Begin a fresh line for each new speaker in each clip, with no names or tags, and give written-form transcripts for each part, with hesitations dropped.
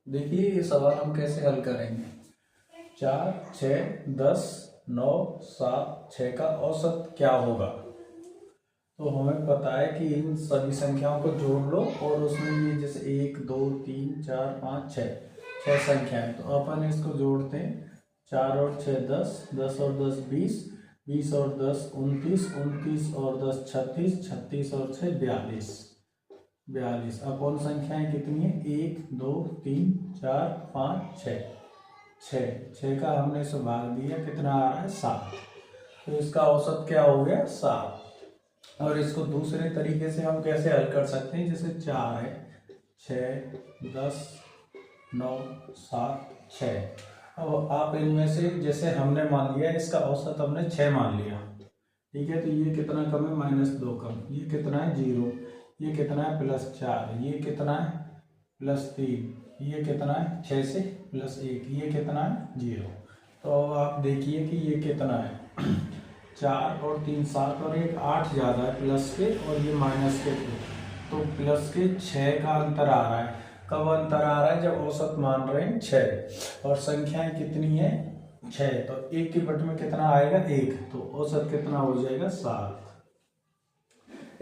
देखिए ये सवाल हम कैसे हल करेंगे। 4, 6, 10, 9, 7, 6 का औसत क्या होगा। तो हमें पता है कि इन सभी संख्याओं को जोड़ लो और उसमें ये जैसे 1, 2, 3, 4, 5, 6 छः संख्याएं, तो अपन इसको जोड़ते हैं। 4 और 6 10, 10 और 10 20, 20 और 10 29, 29 और 10 36, 36 और 6 42, 42। अब कौन संख्याएं कितनी है? 1, 2, 3, 4, 5, 6, 6 का हमने इसे भाग दिया, कितना आ रहा है? 7। तो इसका औसत क्या हो गया? 7। और इसको दूसरे तरीके से हम कैसे हल कर सकते हैं? जैसे 4 है, 6, 10, 9, 7, 6। अब आप इनमें से जैसे हमने मान लिया इसका औसत हमने 6 मान लिया, ठीक है। तो ये कितना कम है? -2 कम। ये कितना है? 0। ये कितना है? +4। ये कितना है? +3। ये कितना है? 6 से +1। ये कितना है? 0। तो अब आप देखिए कि ये कितना है। 4 और 3 7 और 1 8 ज़्यादा है प्लस के, और ये माइनस के 2। तो प्लस के 6 का अंतर आ रहा है। कब अंतर आ रहा है? जब औसत मान रहे हैं 6। और संख्याएं कितनी है? 6। तो 1 के बट में कितना आएगा? 1। तो औसत कितना हो जाएगा? 7।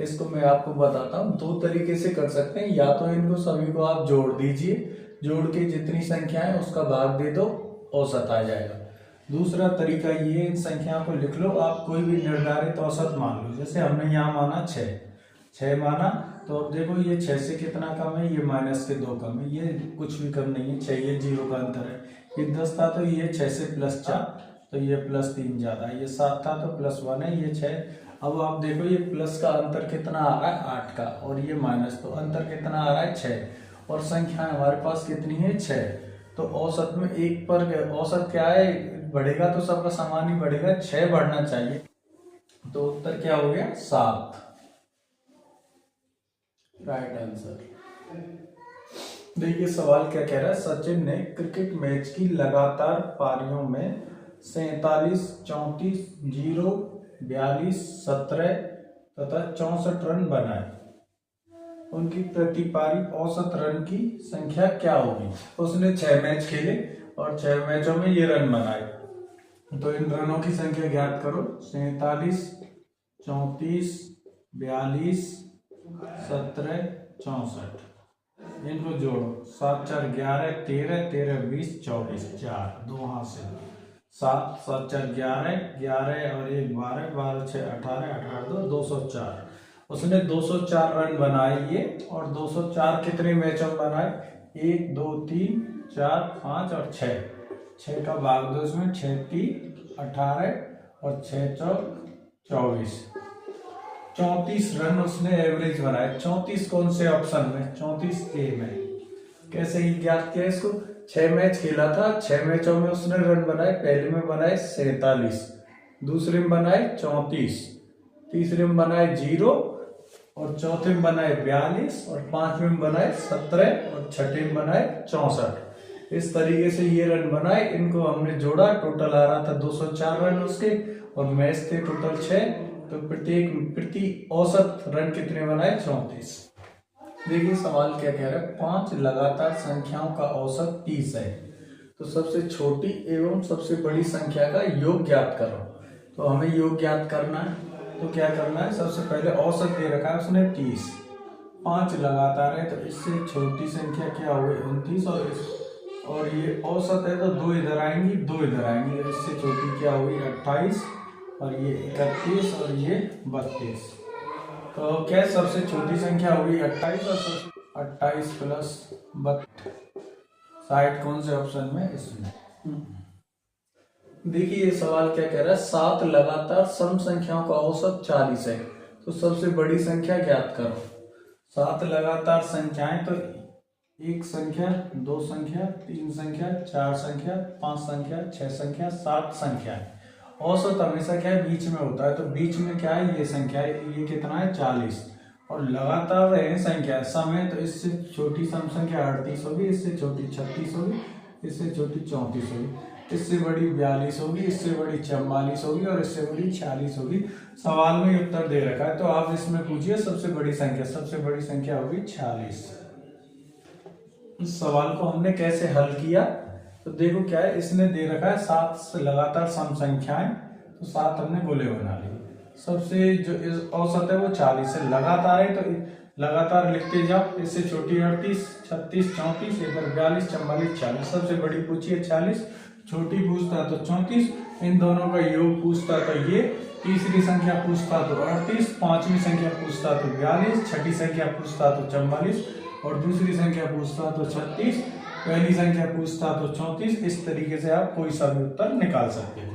इसको मैं आपको बताता हूँ, दो तरीके से कर सकते हैं। या तो इनको सभी को आप जोड़ दीजिए, जोड़ के जितनी संख्या है उसका भाग दे दो, औसत आ जाएगा। दूसरा तरीका ये, इन संख्याओं को लिख लो, आप कोई भी निर्धारित औसत मान लो। जैसे हमने यहाँ माना 6 माना, तो अब देखो ये 6 से कितना कम है? ये -2 कम है। ये कुछ भी कम नहीं है, 6 ये 0 का अंतर है। ये 10 था तो ये 6 से +4, तो ये +3 ज़्यादा है। ये 7 था तो +1 है। ये 6। अब आप देखो ये प्लस का अंतर कितना आ रहा है? 8 का। और ये माइनस, तो अंतर कितना आ रहा है? 6। और संख्या हमारे पास कितनी है? 6। तो औसत में 1 पर औसत क्या है? बढ़ेगा तो सबका समान ही बढ़ेगा, 6 बढ़ना चाहिए। तो उत्तर क्या हो गया? 7, राइट आंसर। देखिए सवाल क्या कह रहा है। सचिन ने क्रिकेट मैच की लगातार पारियों में 47, 34, 0, 42, 17 तथा 64 रन बनाए। उनकी प्रति पारी औसत रन की संख्या क्या होगी? उसने 6 मैच खेले और 6 मैचों में ये रन बनाए। तो इन रनों की संख्या ज्ञात करो। 47, 34, 42, 17, 64। इनको जोड़ो। 7 4 11, 13, 13 20, 24, 4 दो हाथ से। 7 7 4 11, 11 और 1 12, 12 6 18, 18 2 204। उसने 204 रन बनाए ये। और 204 कितने मैचों में बनाए? 1 2 3 4 5 और 6। 6 का भाग दो इसमें। 6 3 18 और 6 4 24। 34 रन उसने एवरेज बनाए। 34 कौन से ऑप्शन में? 34 ए में। कैसे ही ज्ञात किया इसको? 6 मैच खेला था, 6 मैचों में उसने रन बनाए। पहले में बनाए 47, दूसरे में बनाए 34, तीसरे में बनाए 0, और चौथे में बनाए 42, और पांचवें में बनाए 17, और छठे में बनाए 64। इस तरीके से ये रन बनाए। इनको हमने जोड़ा, टोटल आ रहा था 204 रन उसके, और मैच थे टोटल 6। तो प्रति औसत रन कितने बनाए? 34। देखिए सवाल क्या कह रहा है। 5 लगातार संख्याओं का औसत 30 है, तो सबसे छोटी एवं सबसे बड़ी संख्या का योग ज्ञात करो। तो हमें योग ज्ञात करना है, तो क्या करना है? सबसे पहले औसत दे रखा है उसने 30, 5 लगातार है, तो इससे छोटी संख्या क्या होगी? 29। और ये औसत है तो 2 इधर आएंगी, 2 इधर आएंगी, तो इससे छोटी क्या होगी? 28, और ये 31, और ये 32। तो क्या सबसे छोटी संख्या होगी 28, और 28 प्लस 32 साइड कौन से ऑप्शन में? इसमें। देखिए ये सवाल क्या कह रहा है। 7 लगातार सम संख्याओं का औसत 40 है, तो सबसे बड़ी संख्या ज्ञात करो। 7 लगातार संख्याएं, तो 1 संख्या, 2 संख्या, 3 संख्या, 4 संख्या, 5 संख्या, 6 संख्या, 7 संख्या। औसत हमेशा क्या है? बीच में होता है। तो बीच में क्या है? ये संख्या है। ये कितना है? 40। और लगातार रहे संख्या समय, तो इससे छोटी सम संख्या 38 होगी, इससे छोटी 36 होगी, इससे छोटी 34 होगी, इससे बड़ी 42 होगी, इससे बड़ी 44 होगी, और इससे बड़ी 46 होगी। सवाल में उत्तर दे रखा है, तो आप इसमें पूछिए सबसे बड़ी संख्या। सबसे बड़ी संख्या होगी 46। इस सवाल को हमने कैसे हल किया, तो देखो क्या है, इसने दे रखा है 7 से लगातार सम संख्याएं, तो 7 हमने गोले बना लिए। सबसे जो इस औसत है वो 40 है, लगातार है तो लगातार लिखते जाओ, इससे छोटी 38, 36, 34, इधर 42, 44, 40, सबसे बड़ी पूछी है 40, छोटी पूछता तो 34, इन दोनों का योग पूछता तो ये, तीसरी संख्या पूछता तो 38, पांचवी संख्या पूछता तो 42, छठी संख्या पूछता तो 44 और दूसरी संख्या पूछता तो 36, पहली संख्या पूछता तो 34। इस तरीके से आप कोई सा भी उत्तर निकाल सकते हो।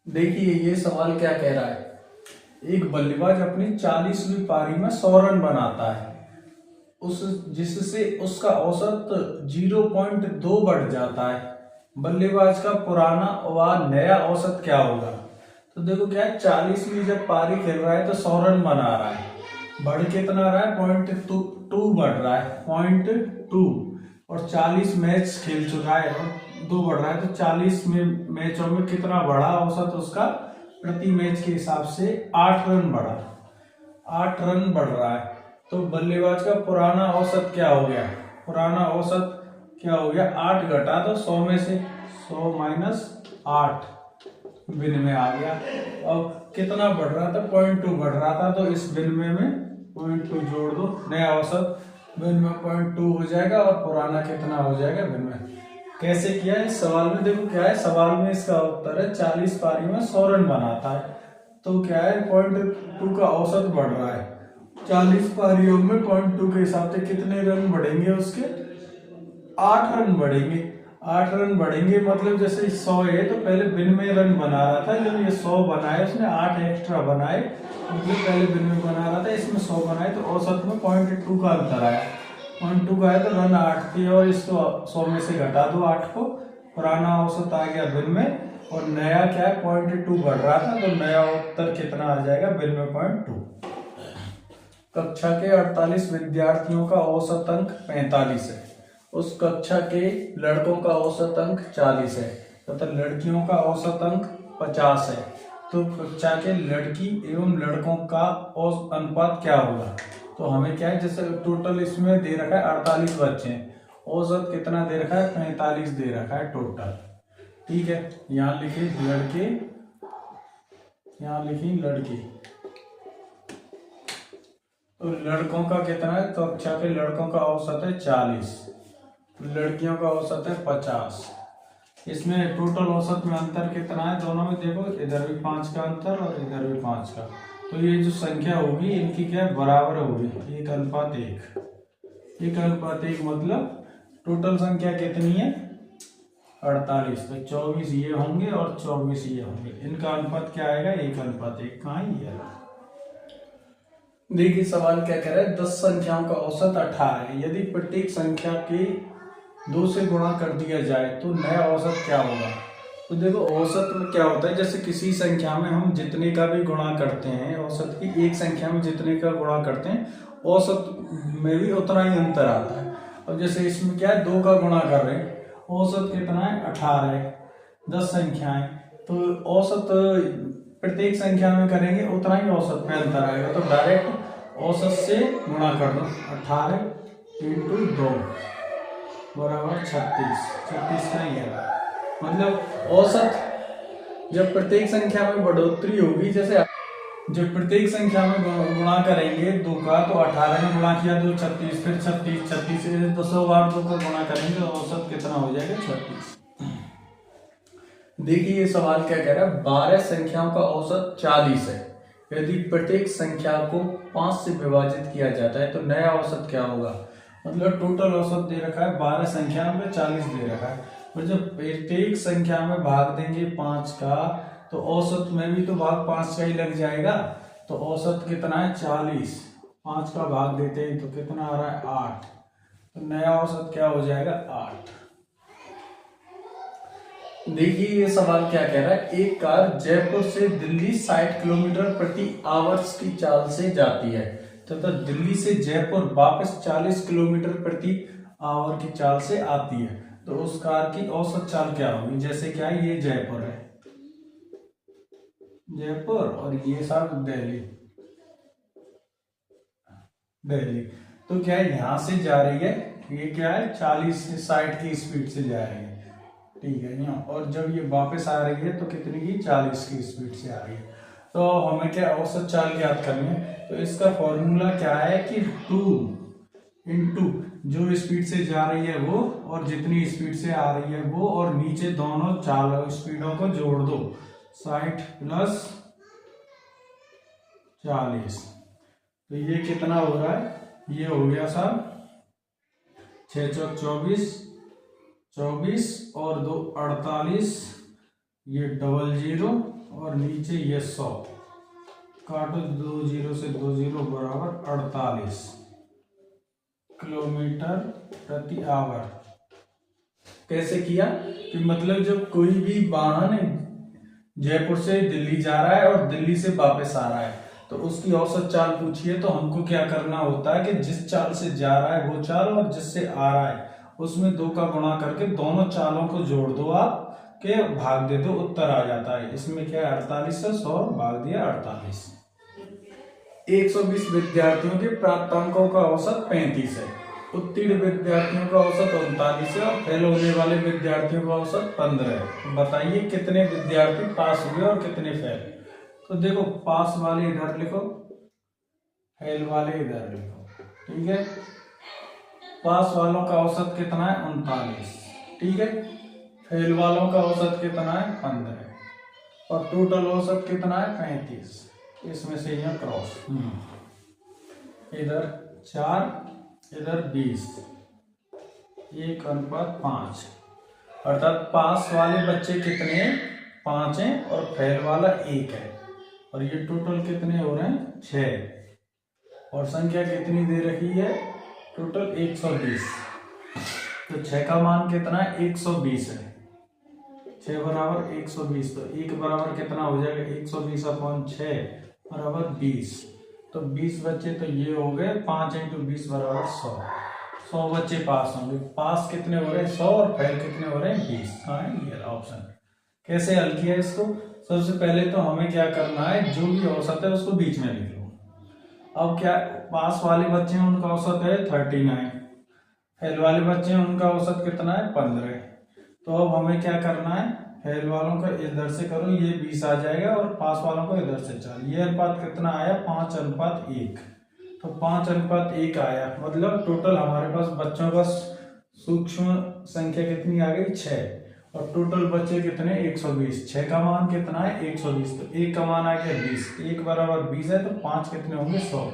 देखिए ये सवाल क्या कह रहा है, एक बल्लेबाज अपनी 40वीं पारी में 100 रन बनाता है, उस जिससे उसका औसत 0.2 बढ़ जाता है। बल्लेबाज का पुराना व नया औसत क्या होगा? तो देखो क्या है, 40वीं जब पारी खेल रहा है तो 100 रन बना रहा है, बढ़ कितना रहा है, 0.2 बढ़ रहा है, 0.2, और 40 मैच खेल चुका है और 2 बढ़ रहा है, तो 40 में मैचों में कितना बढ़ा औसत उसका, प्रति मैच के हिसाब से 8 रन बढ़ा, 8 रन बढ़ रहा है। तो बल्लेबाज का पुराना औसत क्या हो गया, पुराना औसत क्या हो गया, 8 घटा दो 100 में से, 100 माइनस 8 विनिमय आ गया। अब कितना बढ़ रहा था, 0.2 बढ़ रहा था, तो इस विनिमय में 0.2 जोड़ दो, नया औसत विनिमय 0.2 हो जाएगा और पुराना कितना हो जाएगा विनिमय। कैसे किया है इस सवाल में, देखो क्या है, सवाल में इसका उत्तर है 40 पारी में 100 रन बनाता है, तो क्या है 0.2 का औसत बढ़ रहा है, 40 पारियों में 0.2 के हिसाब से कितने रन बढ़ेंगे उसके, 8 रन बढ़ेंगे। 8 रन बढ़ेंगे मतलब जैसे 100 है तो पहले विनिमय रन बना रहा था, जब ये 100 बनाए उसने 8 एक्स्ट्रा बनाए, मतलब पहले विनिमय बना रहा था, इसमें 100 बनाए तो औसत में 0.2 का अंतर आया, 0.2 का है तो रन 8 थी और इसको 100 में से घटा दो 8 को, पुराना औसत आ गया विनिमय और नया क्या है 0.2 बढ़ रहा था, तो नया उत्तर कितना आ जाएगा विनिमय 0.2। कक्षा के 48 विद्यार्थियों का औसत अंक 45 है, उस कक्षा के लड़कों का औसत अंक 40 है तथा लड़कियों का औसत अंक 50 है, तो कक्षा के लड़की एवं लड़कों का औसत अनुपात क्या होगा? तो हमें क्या है, जैसे टोटल इसमें दे रखा है 48 बच्चे हैं, औसत कितना दे रखा है, 45 दे रखा है टोटल, ठीक है। यहाँ लिखे लड़के, यहाँ लिखी लड़की, तो लड़कों का कितना है, तो कक्षा के लड़कों का औसत है 40, लड़कियों का औसत है 50। इसमें टोटल औसत में अंतर कितना है दोनों में, देखो इधर भी 5 का अंतर और इधर भी 5 का, तो ये जो संख्या होगी इनकी क्या है, बराबर होगी, 1:1, 1:1 मतलब टोटल संख्या कितनी है 48, तो 24 ये होंगे और 24 ये होंगे, इनका अनुपात क्या आएगा 1:1, कहाँ ये। देखिए सवाल क्या कह रहा है, 10 संख्याओं का औसत 18 है, यदि प्रत्येक संख्या के 2 से गुणा कर दिया जाए तो नया औसत क्या होगा? तो देखो औसत में क्या होता है, जैसे किसी संख्या में हम जितने का भी गुणा करते हैं, औसत की एक संख्या में जितने का गुणा करते हैं औसत में भी उतना ही अंतर आता है। और जैसे इसमें क्या है 2 का गुणा कर रहे हैं, औसत कितना है 18 है, 10 संख्याएं, तो औसत प्रत्येक संख्या में करेंगे उतना ही औसत में अंतर आएगा, तो डायरेक्ट औसत से गुणा कर दो, 18 × 2 बराबर 36, 36 का ही है, मतलब औसत जब प्रत्येक संख्या में बढ़ोतरी होगी, जैसे जब प्रत्येक संख्या में गुणा करेंगे 2 का, तो 18 में गुणा किया तो 36, फिर 36, 36 से 200 बार 2 का गुणा करेंगे तो औसत कितना हो जाएगा 36। देखिए ये सवाल क्या कह रहा है, 12 संख्याओं का औसत 40 है, यदि प्रत्येक संख्या को 5 से विभाजित किया जाता है तो नया औसत क्या होगा? मतलब टोटल औसत दे रखा है 12 संख्या में 40 दे रखा है, और जब प्रत्येक संख्या में भाग देंगे 5 का तो औसत में भी तो भाग 5 का ही लग जाएगा, तो औसत कितना है 40, 5 का भाग देते हैं तो कितना आ रहा है 8, तो नया औसत क्या हो जाएगा 8। देखिए ये सवाल क्या कह रहा है, एक कार जयपुर से दिल्ली 60 किलोमीटर प्रति आवर्स की चाल से जाती है तथा दिल्ली से जयपुर वापस 40 किलोमीटर प्रति आवर की चाल से आती है, तो उस कार की औसत चाल क्या होगी? जैसे क्या है, ये जयपुर है, जयपुर और ये सब दिल्ली, दिल्ली, तो क्या है, यहाँ से जा रही है, ये क्या है 40 से 60 की स्पीड से जा रही है, ठीक है यहाँ, और जब ये वापस आ रही है तो कितनी की 40 की स्पीड से आ रही है। तो हमें क्या औसत चाल ज्ञात करनी है, तो इसका फॉर्मूला क्या है कि 2 इंटू जो स्पीड से जा रही है वो और जितनी स्पीड से आ रही है वो, और नीचे दोनों चाल स्पीडों को जोड़ दो, 60 प्लस 40। तो ये कितना हो रहा है, ये हो गया साहब 6 चौक 24, 24 और 2 48, ये 00 और नीचे ये 100, काटो 2 0 से 2 0 बराबर 48 किलोमीटर प्रति आवर। कैसे किया कि मतलब जब कोई भी वाहन जयपुर से दिल्ली जा रहा है और दिल्ली से वापस आ रहा है तो उसकी औसत चाल पूछिए, तो हमको क्या करना होता है कि जिस चाल से जा रहा है वो चाल और जिससे आ रहा है उसमें 2 का गुणा करके दोनों चालों को जोड़ दो, आप के भाग दे दो, उत्तर आ जाता है। इसमें क्या है 48 से 100 भाग दिया 48। 120 विद्यार्थियों के प्राप्तांकों का औसत 35 है, उत्तीर्ण विद्यार्थियों का औसत 39 है और फेल होने वाले विद्यार्थियों का औसत 15 है। बताइए कितने विद्यार्थी पास हुए और कितने फेल। तो देखो पास वाले इधर लिखो, फेल वाले इधर लिखो, ठीक है। पास वालों का औसत कितना है 39, ठीक है। फेल वालों का औसत कितना है 15 और टोटल औसत कितना है 35। इसमें से यह क्रॉस, इधर 4 इधर 20, 1:5, अर्थात पास वाले बच्चे कितने 5 हैं और फेल वाला 1 है, और ये टोटल कितने हो रहे हैं 6, और संख्या कितनी दे रखी है टोटल 120। तो 6 का मान कितना है 120 है, 6 बराबर 120, तो 1 बराबर कितना हो जाएगा 120/6 बराबर 20। तो 20 बच्चे तो ये हो गए, 5 × 20 बराबर 100 बच्चे पास होंगे। पास कितने हो रहे हैं 100 और फेल कितने हो रहे हैं 20। हाँ ये ऑप्शन। कैसे हल किया इसको, सबसे पहले तो हमें क्या करना है, जो भी औसत है उसको बीच में लिख लो। अब क्या पास वाले बच्चे हैं उनका औसत है 39, फेल वाले बच्चे हैं उनका औसत कितना है 15। तो अब हमें क्या करना है, फेल वालों को इधर से करो, ये 20 आ जाएगा और पास वालों को इधर से 4। ये अनुपात कितना आया 5:1। तो 5:1 आया, मतलब टोटल हमारे पास बच्चों का सूक्ष्म संख्या कितनी आ गई 6, और टोटल बच्चे कितने 120। 6 का मान कितना है 120, तो 1 का मान आ गया 20, 1 बराबर 20 है, तो 5 कितने होंगे 100।